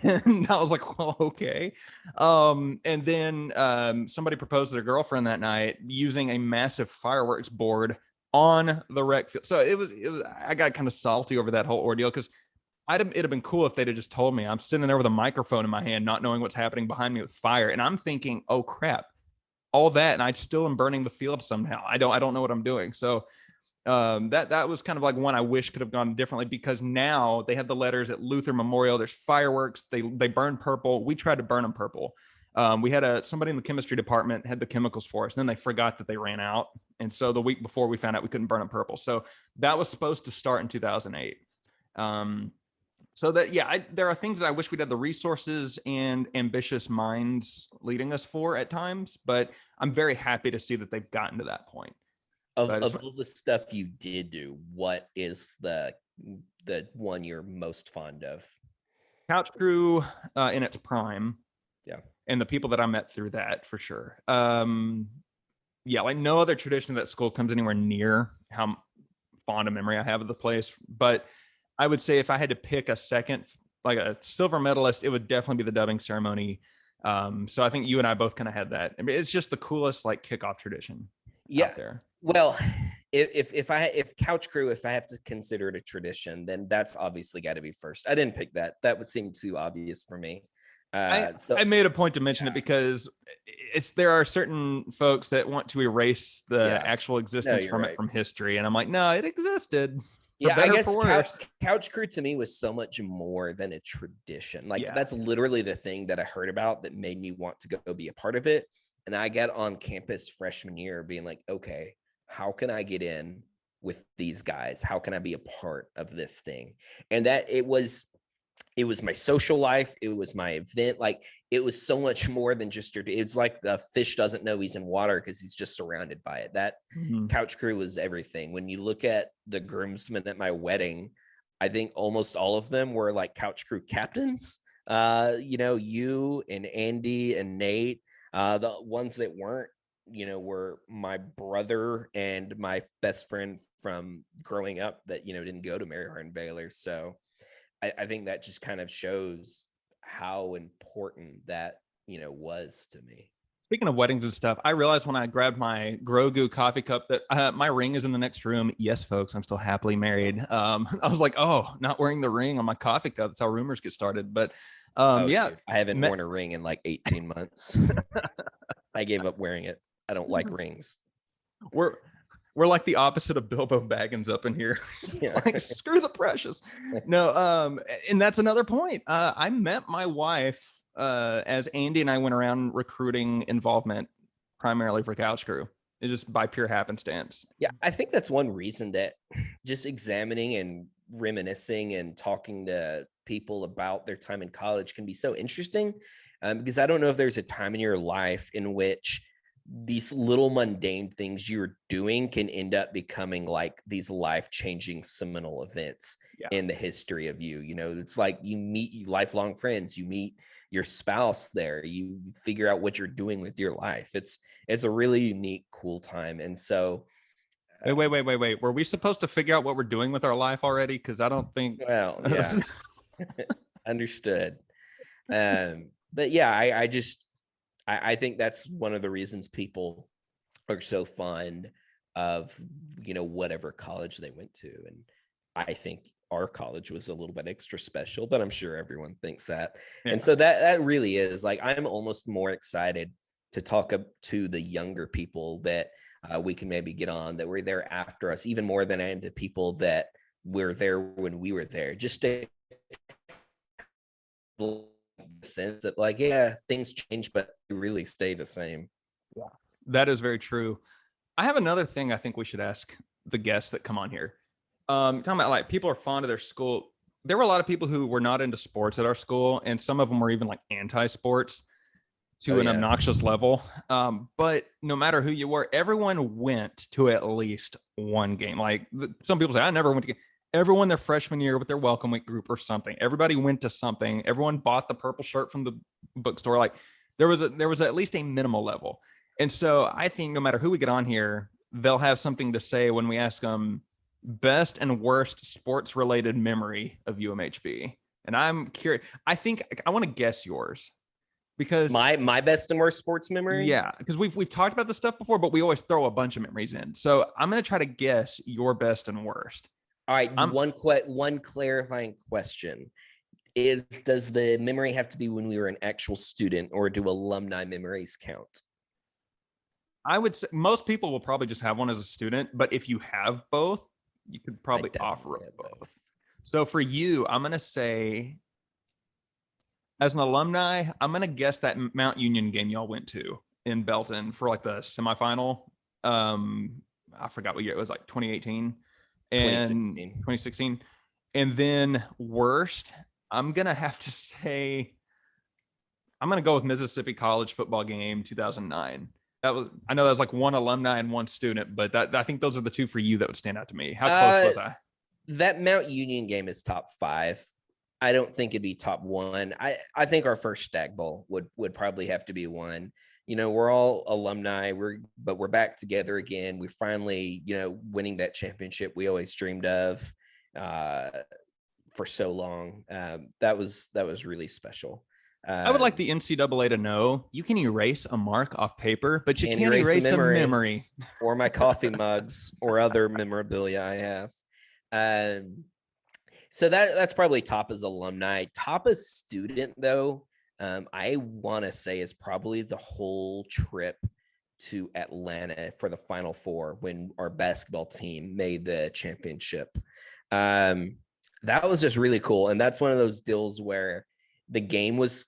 And I was like, well, okay. And then somebody proposed to their girlfriend that night using a massive fireworks board on the rec field. So it was I got kind of salty over that whole ordeal, because it'd have been cool if they'd have just told me. I'm sitting there with a microphone in my hand, not knowing what's happening behind me with fire. And I'm thinking, oh crap, all that, and I still am burning the field somehow. I don't know what I'm doing. So that was kind of like one I wish could have gone differently, because now they have the letters at Luther Memorial. There's fireworks. They burn purple. We tried to burn them purple. We had somebody in the chemistry department had the chemicals for us, and then they forgot that they ran out. And so the week before, we found out we couldn't burn them purple. So that was supposed to start in 2008. So that, yeah, there are things that I wish we'd had the resources and ambitious minds leading us for at times, but I'm very happy to see that they've gotten to that point. Of all the stuff you did do, what is the one you're most fond of? Couch Crew in its prime. Yeah. And the people that I met through that, for sure. Yeah, like no other tradition of that school comes anywhere near how fond a memory I have of the place. But I would say if I had to pick a second, like a silver medalist, it would definitely be the dubbing ceremony. So I think you and I both kind of had that. I mean, it's just the coolest like kickoff tradition out there. Well, if Couch Crew, if I have to consider it a tradition, then that's obviously got to be first. I didn't pick that. That would seem too obvious for me. I made a point to mention it because there are certain folks that want to erase the actual existence from it from history, and I'm like, no, it existed. Yeah, I guess Couch Crew to me was so much more than a tradition. Like that's literally the thing that I heard about that made me want to go be a part of it. And I got on campus freshman year being like, okay, how can I get in with these guys? How can I be a part of this thing? And that it was my social life. It was my event. Like it was so much more than just it's like a fish doesn't know he's in water because he's just surrounded by it. That Couch Crew was everything. When you look at the groomsmen at my wedding, I think almost all of them were like Couch Crew captains. You and Andy and Nate. The ones that weren't, were my brother and my best friend from growing up that, didn't go to Hardin-Baylor. So I think that just kind of shows how important that, was to me. Speaking of weddings and stuff, I realized when I grabbed my Grogu coffee cup that my ring is in the next room. Yes, folks, I'm still happily married. I was like, oh, not wearing the ring on my coffee cup. That's how rumors get started. But dude, I haven't worn a ring in like 18 months. I gave up wearing it. I don't like rings. We're like the opposite of Bilbo Baggins up in here. Like, screw the precious. No, and that's another point. I met my wife as Andy and I went around recruiting involvement primarily for Couch Crew. It's just by pure happenstance. Yeah, I think that's one reason that just examining and reminiscing and talking to people about their time in college can be so interesting, because I don't know if there's a time in your life in which these little mundane things you're doing can end up becoming like these life-changing seminal events in the history of you. It's like you meet lifelong friends, you meet your spouse there, you figure out what you're doing with your life. It's a really unique, cool time. And so wait, were we supposed to figure out what we're doing with our life already? Because I don't think Understood. But yeah, I think that's one of the reasons people are so fond of, whatever college they went to. And I think our college was a little bit extra special, but I'm sure everyone thinks that. Yeah. And so that really is like, I'm almost more excited to talk to the younger people that we can maybe get on that were there after us, even more than I am the people that were there when we were there. Just to sense that like, yeah, things change, but they really stay the same. Yeah, that is very true. I have another thing I think we should ask the guests that come on here. Talking about like people are fond of their school. There were a lot of people who were not into sports at our school, and some of them were even like anti-sports to an obnoxious level. But no matter who you were, everyone went to at least one game. Like some people say, I never went to game. everyone their freshman year with their welcome week group or something. Everybody went to something. Everyone bought the purple shirt from the bookstore. Like there was at least a minimal level. And so I think no matter who we get on here, they'll have something to say when we ask them best and worst sports related memory of UMHB. And I'm curious. I think I want to guess yours because my best and worst sports memory. Yeah, because we've talked about this stuff before, but we always throw a bunch of memories in. So I'm gonna try to guess your best and worst. All right, one clarifying question is: does the memory have to be when we were an actual student, or do alumni memories count? I would say most people will probably just have one as a student, but if you have both, you could probably offer up both. So for you, I'm gonna say, as an alumni, I'm gonna guess that Mount Union game y'all went to in Belton for like the semifinal. I forgot what year it was, like 2018 and 2016. And then worst, I'm gonna have to say, I'm gonna go with Mississippi College football game 2009. I know that was like one alumni and one student, but I think those are the two for you that would stand out to me. How close was I? That Mount Union game is top 5. I don't think it'd be top 1. I think our first Stag Bowl would probably have to be 1. You know, we're all alumni, but we're back together again. We're finally, winning that championship we always dreamed of for so long. That was really special. I would like the NCAA to know you can erase a mark off paper, but you can't erase a memory. Or my coffee mugs or other memorabilia I have. So that's probably top as alumni. Top as student, though, I want to say is probably the whole trip to Atlanta for the Final Four when our basketball team made the championship. That was just really cool. And that's one of those deals where the game was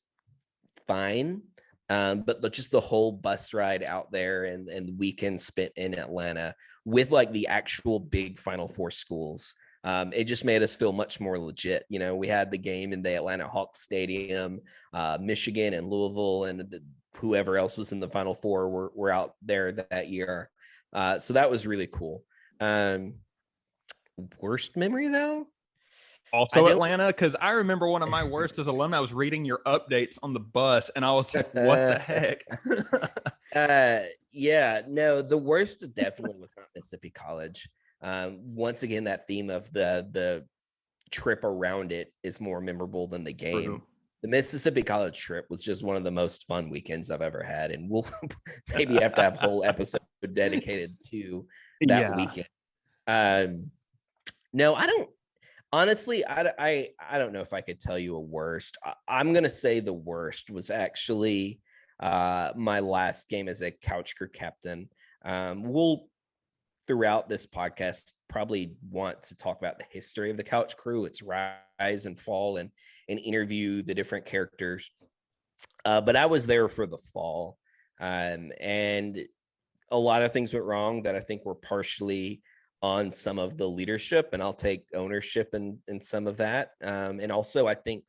fine, but just the whole bus ride out there and the weekend spent in Atlanta with like the actual big Final Four schools, it just made us feel much more legit. We had the game in the Atlanta Hawks Stadium, Michigan and Louisville and whoever else was in the Final Four were out there that year. So that was really cool. Worst memory though? Also Atlanta, because I remember one of my worst as alumni. I was reading your updates on the bus, and I was like, "What the heck?" Yeah, no, the worst definitely was not Mississippi College. Once again, that theme of the trip around it is more memorable than the game. True. The Mississippi College trip was just one of the most fun weekends I've ever had, and we'll maybe have to have a whole episode dedicated to that weekend. No, I don't. Honestly, I don't know if I could tell you a worst. I'm going to say the worst was actually my last game as a couch crew captain. We'll, throughout this podcast, probably want to talk about the history of the couch crew, its rise and fall, and interview the different characters. But I was there for the fall, and a lot of things went wrong that I think were partially on some of the leadership, and I'll take ownership in some of that. And also I think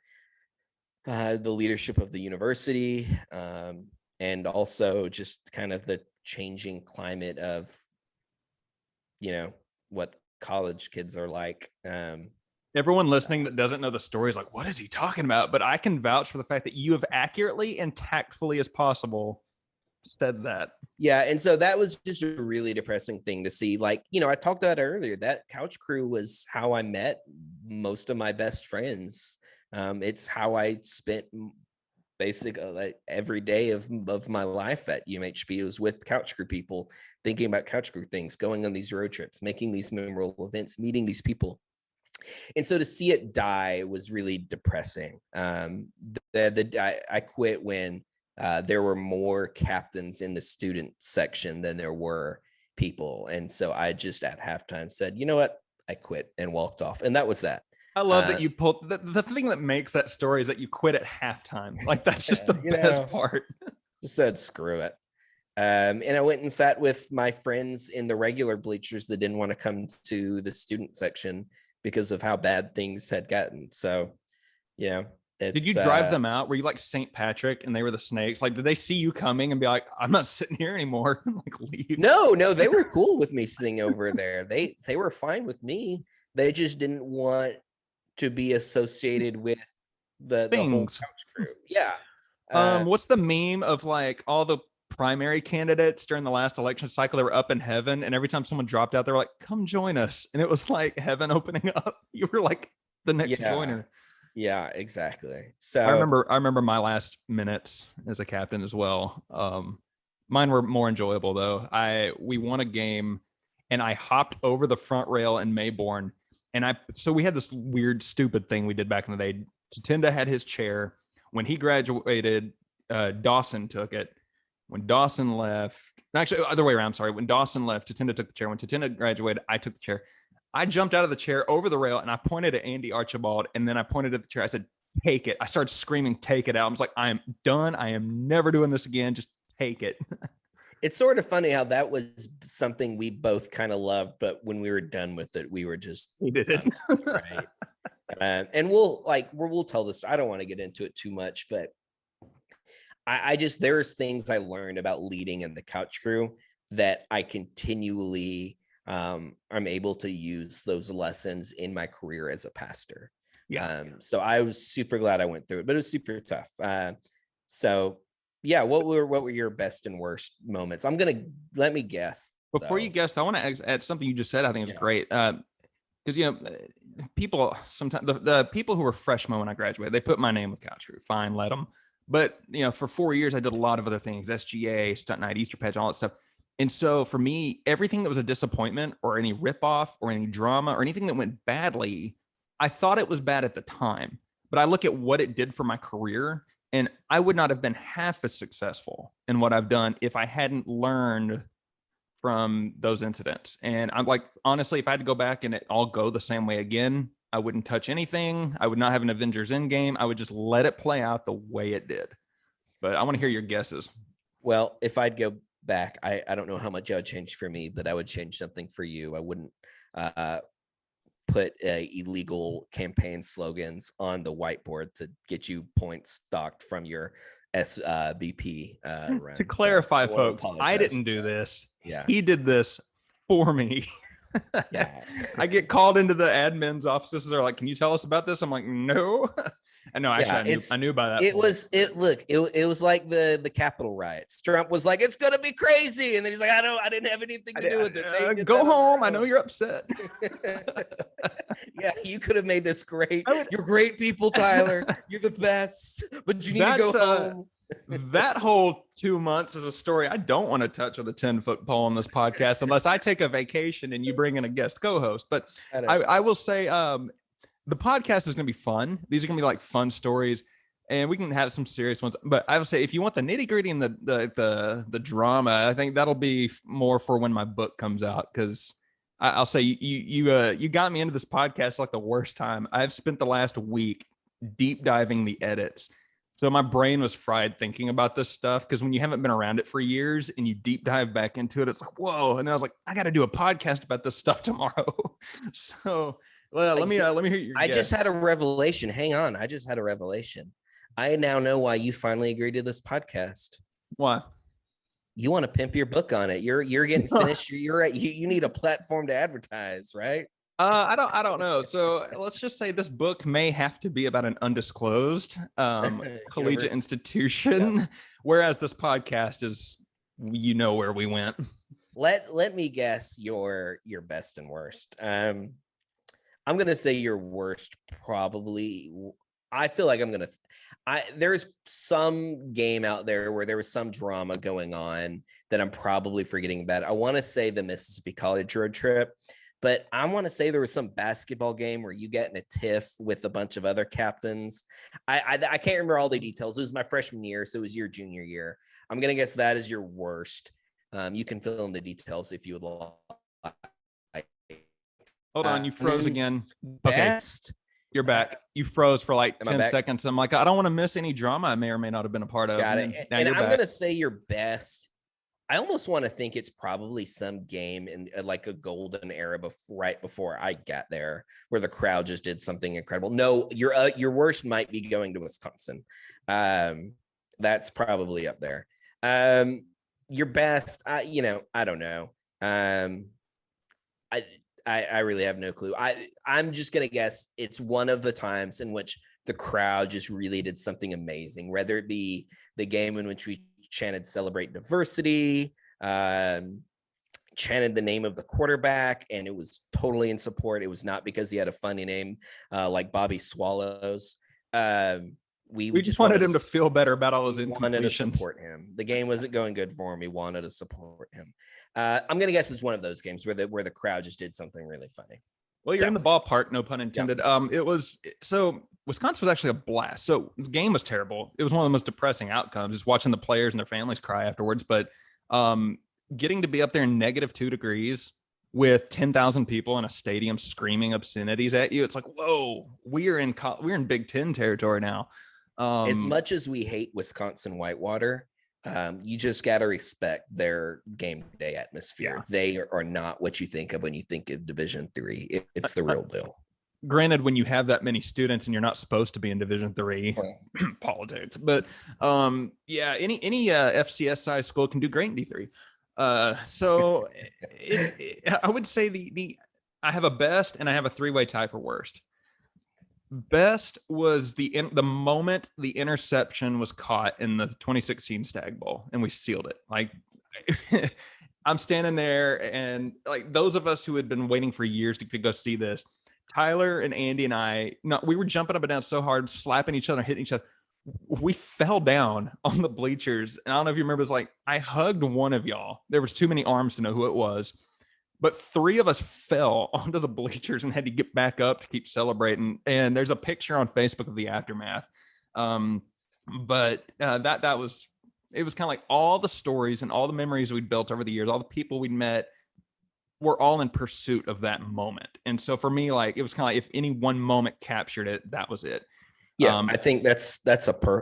the leadership of the university, and also just kind of the changing climate of, what college kids are like. Everyone listening that doesn't know the story is like, what is he talking about? But I can vouch for the fact that you have accurately and tactfully as possible said that. Yeah, and so that was just a really depressing thing to see. Like, I talked about it earlier, that couch crew was how I met most of my best friends. It's how I spent basically like every day of my life at UMHB. It was with couch crew people, thinking about couch crew things, going on these road trips, making these memorable events, meeting these people. And so to see it die was really depressing. I quit when there were more captains in the student section than there were people. And so I just at halftime said, you know what, I quit, and walked off. And that was that. I love that you pulled the thing that makes that story is that you quit at halftime. Like that's just the best part. Just said, screw it. And I went and sat with my friends in the regular bleachers that didn't want to come to the student section because of how bad things had gotten. So, did you drive them out? Were you like St. Patrick and they were the snakes? Like, did they see you coming and be like, I'm not sitting here anymore, and like leave? No, they were cool with me sitting over there. They were fine with me. They just didn't want to be associated with the whole Things. couch crew. Yeah. What's the meme of like all the primary candidates during the last election cycle? They were up in heaven, and every time someone dropped out, they were like, "Come join us," and it was like heaven opening up. You were like the next Yeah. joiner. Yeah, exactly. I remember my last minutes as a captain as well. Mine were more enjoyable though. We won a game, and I hopped over the front rail in Mayborn, and so we had this weird, stupid thing we did back in the day. Tatinda had his chair. When he graduated, Dawson took it. When Dawson left, actually, other way around, sorry. When Dawson left, Tatinda took the chair. When Tatinda graduated, I took the chair. I jumped out of the chair over the rail, and I pointed at Andy Archibald, and then I pointed at the chair. I said, "Take it." I started screaming, "Take it out." I was like, "I am done. I am never doing this again. Just take it." It's sort of funny how that was something we both kind of loved, but when we were done with it, we were just did it. Right. And we'll tell this. I don't want to get into it too much, but I just, there's things I learned about leading in the couch crew that I continually I'm able to use those lessons in my career as a pastor. Yeah. So I was super glad I went through it, but it was super tough. So yeah, what were your best and worst moments? Let me guess. Before you guess, I want to add something you just said. I think is great. Because people sometimes the people who were freshmen when I graduated, they put my name with couch crew. Fine, let them. But for 4 years I did a lot of other things: SGA, stunt night, Easter pageant, all that stuff. And so for me, everything that was a disappointment or any ripoff or any drama or anything that went badly, I thought it was bad at the time. But I look at what it did for my career, and I would not have been half as successful in what I've done if I hadn't learned from those incidents. And I'm like, honestly, if I had to go back and it all go the same way again, I wouldn't touch anything. I would not have an Avengers Endgame. I would just let it play out the way it did. But I want to hear your guesses. Well, if I'd go back, I don't know how much I would change for me, but I would change something for you. I wouldn't put illegal campaign slogans on the whiteboard to get you points stocked from your SBP run. To clarify, So folks, I didn't do this. Yeah, he did this for me. Yeah. I get called into the admin's offices. They're like, "Can you tell us about this?" I'm like, "No." And no, actually, I knew by that. It was like the Capitol riots. Trump was like, "It's gonna be crazy," and then he's like, "I didn't have anything to do with it." Go home. I know you're upset. Yeah, you could have made this great. You're great people, Tyler. You're the best, but you need to go home. That whole 2 months is a story I don't want to touch with a 10-foot pole on this podcast unless I take a vacation and you bring in a guest co-host. But I will say the podcast is going to be fun. These are going to be like fun stories, and we can have some serious ones. But I will say, if you want the nitty gritty and the drama, I think that'll be more for when my book comes out. Because I'll say you got me into this podcast like the worst time. I've spent the last week deep diving the edits. So my brain was fried thinking about this stuff, because when you haven't been around it for years and you deep dive back into it, it's like, whoa. And I was like, I got to do a podcast about this stuff tomorrow. So let me hear your guess. Just had a revelation. Hang on. I just had a revelation. I now know why you finally agreed to this podcast. Why? You want to pimp your book on it. You're getting finished. You need a platform to advertise, right? I don't know. So let's just say this book may have to be about an undisclosed collegiate institution, whereas this podcast is, where we went. Let me guess your best and worst. I'm gonna say your worst probably. I feel like there's some game out there where there was some drama going on that I'm probably forgetting about. I want to say the Mississippi College road trip. But I want to say there was some basketball game where you get in a tiff with a bunch of other captains. I can't remember all the details. It was my freshman year, so it was your junior year. I'm going to guess that is your worst. You can fill in the details if you would like. Hold on, you froze again. Best? Okay, you're back. You froze for like 10 seconds. I'm like, I don't want to miss any drama I may or may not have been a part of. Got it. And I'm going to say your best. I almost want to think it's probably some game in like a golden era right before I got there, where the crowd just did something incredible. No, your worst might be going to Wisconsin. That's probably up there. Your best, I don't know. I really have no clue. I'm just gonna guess it's one of the times in which the crowd just really did something amazing, whether it be the game in which we chanted "Celebrate Diversity," chanted the name of the quarterback, and it was totally in support. It was not because he had a funny name like Bobby Swallows. We just wanted him to feel better about all those incompletions. Wanted to support him. The game wasn't going good for him. We wanted to support him. I'm gonna guess it's one of those games where the crowd just did something really funny. Well, you're in the ballpark, no pun intended. Yeah. It was so Wisconsin was actually a blast. So the game was terrible. It was one of the most depressing outcomes, just watching the players and their families cry afterwards. But getting to be up there in -2 degrees with 10,000 people in a stadium screaming obscenities at you, it's like, whoa, we're in Big Ten territory now. As much as we hate Wisconsin Whitewater, you just got to respect their game day atmosphere. Yeah. They are not what you think of when you think of Division III. It's the real deal. Granted, when you have that many students and you're not supposed to be in Division III, politics. But any FCS size school can do great in D3. So I would say I have a best and I have a 3-way tie for worst. Best was the moment the interception was caught in the 2016 Stag Bowl and we sealed it. Like I'm standing there and like those of us who had been waiting for years to go see this, Tyler and Andy and we were jumping up and down so hard, slapping each other, hitting each other. We fell down on the bleachers. And I don't know if you remember, it's like I hugged one of y'all. There was too many arms to know who it was. But 3 of us fell onto the bleachers and had to get back up to keep celebrating. And there's a picture on Facebook of the aftermath. But that was, it was kind of like all the stories and all the memories we'd built over the years, all the people we'd met were all in pursuit of that moment. And so for me, like, it was kind of like if any one moment captured it, that was it. Yeah, I think that's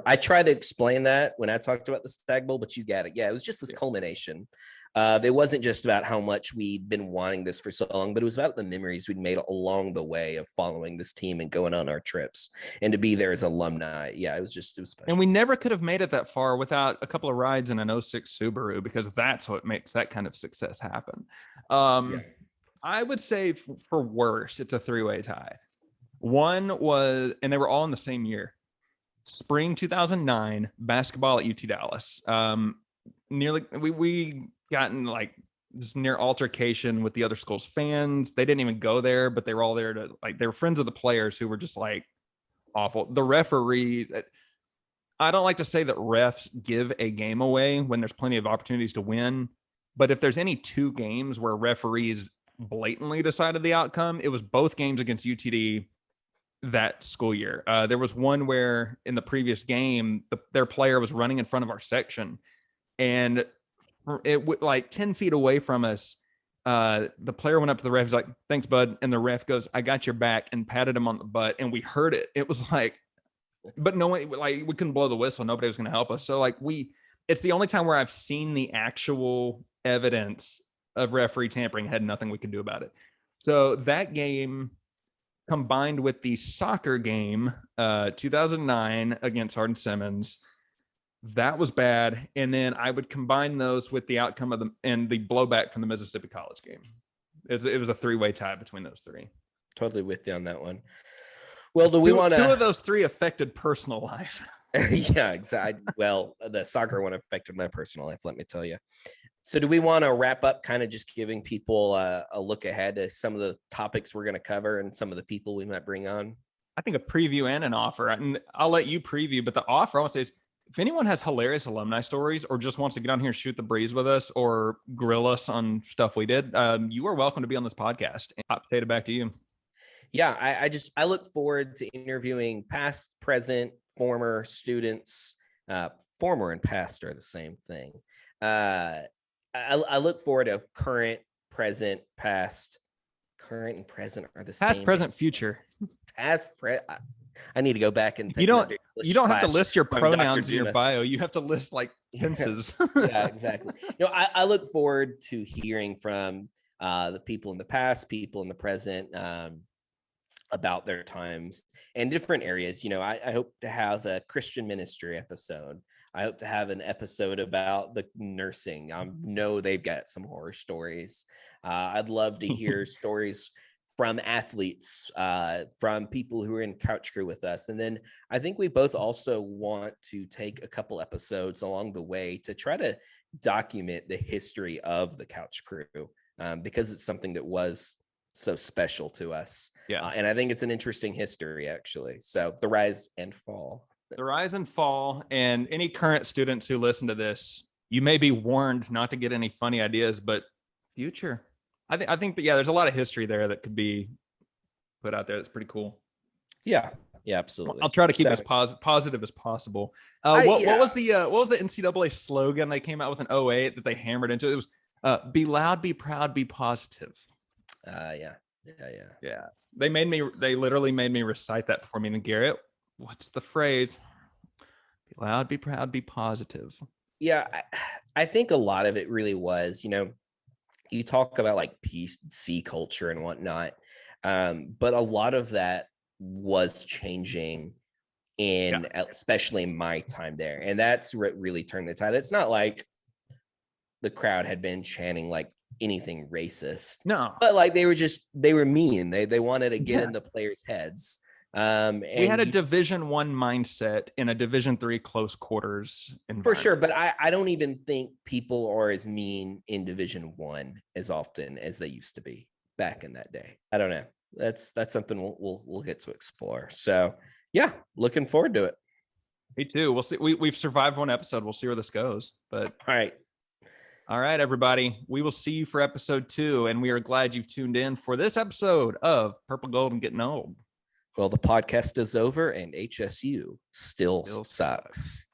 I tried to explain that when I talked about the Stag Bowl, but you got it. Yeah, it was just this culmination. It wasn't just about how much we'd been wanting this for so long, but it was about the memories we'd made along the way of following this team and going on our trips and to be there as alumni. Yeah, it was special. And we never could have made it that far without a couple of rides in an 06 Subaru, because that's what makes that kind of success happen. I would say for worse, it's a 3-way tie. One was, and they were all in the same year, spring 2009 basketball at UT Dallas. Nearly we got in like this near altercation with the other school's fans. They didn't even go there, but they were all there to like, they were friends of the players who were just like awful. The referees, I don't like to say that refs give a game away when there's plenty of opportunities to win, but if there's any 2 games where referees blatantly decided the outcome, it was both games against UTD that school year. There was one where in the previous game, their player was running in front of our section, and it like 10 feet away from us, the player went up to the ref, he's like, "Thanks, bud." And the ref goes, "I got your back," and patted him on the butt. And we heard it. It was like, but no one, like, we couldn't blow the whistle. Nobody was going to help us. So like it's the only time where I've seen the actual evidence of referee tampering, had nothing we could do about it. So that game, combined with the soccer game, 2009 against Hardin-Simmons, that was bad. And then I would combine those with the outcome of the blowback from the Mississippi College game. It was a 3-way tie between those 3. Totally with you on that one. Well, do we want to? 2 of those 3 affected personal life. Yeah, exactly. Well, the soccer one affected my personal life, let me tell you. So do we want to wrap up kind of just giving people a look ahead to some of the topics we're going to cover and some of the people we might bring on? I think a preview and an offer. And I'll let you preview, but the offer I want to say is, if anyone has hilarious alumni stories or just wants to get on here and shoot the breeze with us or grill us on stuff we did, you are welcome to be on this podcast. And hot potato, back to you. Yeah, I look forward to interviewing past, present, former students. Former and past are the same thing. I look forward to current, present, past. Current and present are the same. Past, present, future. I need to go back and take you don't have to list your pronouns in your bio. You have to list like tenses. Yeah, exactly. I look forward to hearing from the people in the past, people in the present. about their times and different areas. I hope to have a Christian ministry episode. I hope to have an episode about the nursing. I know they've got some horror stories. I'd love to hear stories from athletes, from people who are in Couch Crew with us. And then I think we both also want to take a couple episodes along the way to try to document the history of the Couch Crew, because it's something that was so special to us. Yeah. And I think it's an interesting history, actually. So the rise and fall. The rise and fall. And any current students who listen to this, you may be warned not to get any funny ideas, but future. I think that, yeah, there's a lot of history there that could be put out there. That's pretty cool. Yeah, absolutely. I'll try to keep it as positive as possible. What was the NCAA slogan they came out with in 2008 that they hammered into? It was be loud, be proud, be positive. Yeah. They literally made me recite that before me. And Garrett, what's the phrase? Be loud, be proud, be positive. Yeah, I think a lot of it really was, you talk about like PC culture and whatnot, but a lot of that was changing especially my time there. And that's what really turned the tide. It's not like the crowd had been chanting like anything racist. No. But like they were mean. They wanted to get in the players' heads. And we had a Division I mindset in a Division III close quarters environment. For sure, but I don't even think people are as mean in Division I as often as they used to be back in that day. I don't know. That's something we'll get to explore. So yeah, looking forward to it. Me too. We'll see. We've survived one episode. We'll see where this goes. But all right, everybody. We will see you for episode 2, and we are glad you've tuned in for this episode of Purple Gold and Getting Old. Well, the podcast is over and HSU still sucks.